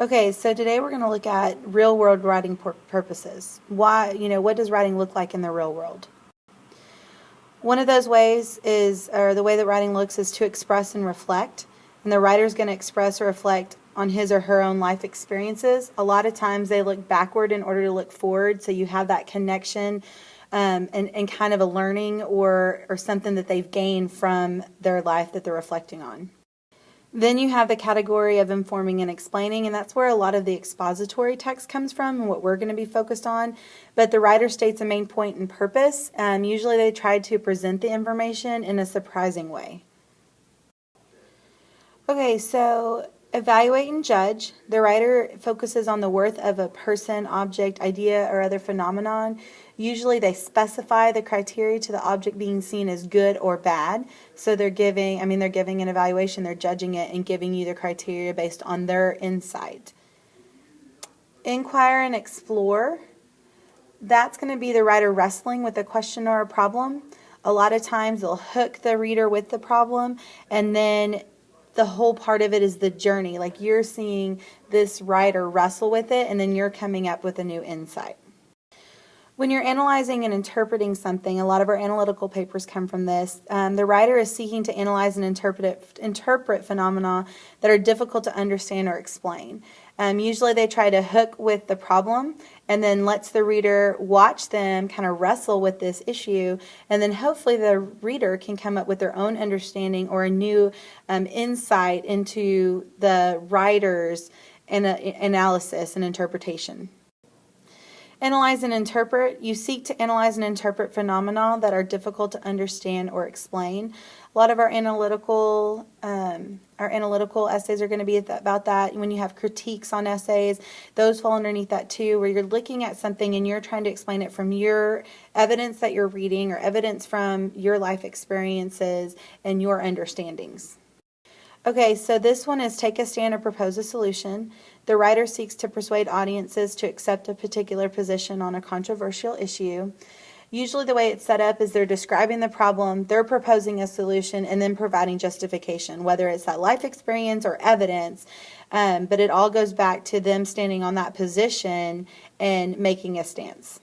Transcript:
Okay, so today we're going to look at real world writing purposes. Why, what does writing look like in the real world? One of those ways is, or the way that writing looks is to express and reflect. And the writer's going to express or reflect on his or her own life experiences. A lot of times they look backward in order to look forward, so you have that connection and kind of a learning or something that they've gained from their life that they're reflecting on. Then you have the category of informing and explaining, and that's where a lot of the expository text comes from and what we're going to be focused on. But the writer states a main point and purpose. Usually they try to present the information in a surprising way. Okay, so evaluate and judge. The writer focuses on the worth of a person, object, idea, or other phenomenon. Usually they specify the criteria to the object being seen as good or bad. So they're giving an evaluation, they're judging it and giving you the criteria based on their insight. Inquire and explore. That's going to be the writer wrestling with a question or a problem. A lot of times they'll hook the reader with the problem, and then the whole part of it is the journey. Like you're seeing this writer wrestle with it, and then you're coming up with a new insight. When you're analyzing and interpreting something, a lot of our analytical papers come from this. The writer is seeking to analyze and interpret phenomena that are difficult to understand or explain. Usually they try to hook with the problem and then lets the reader watch them kind of wrestle with this issue, and then hopefully the reader can come up with their own understanding or a new insight into the writer's analysis and interpretation. Analyze and interpret. You seek to analyze and interpret phenomena that are difficult to understand or explain. A lot of our analytical essays are going to be about that. When you have critiques on essays, those fall underneath that too, where you're looking at something and you're trying to explain it from your evidence that you're reading or evidence from your life experiences and your understandings. Okay, so this one is take a stand or propose a solution. The writer seeks to persuade audiences to accept a particular position on a controversial issue. Usually the way it's set up is they're describing the problem, they're proposing a solution, and then providing justification, whether it's that life experience or evidence. But it all goes back to them standing on that position and making a stance.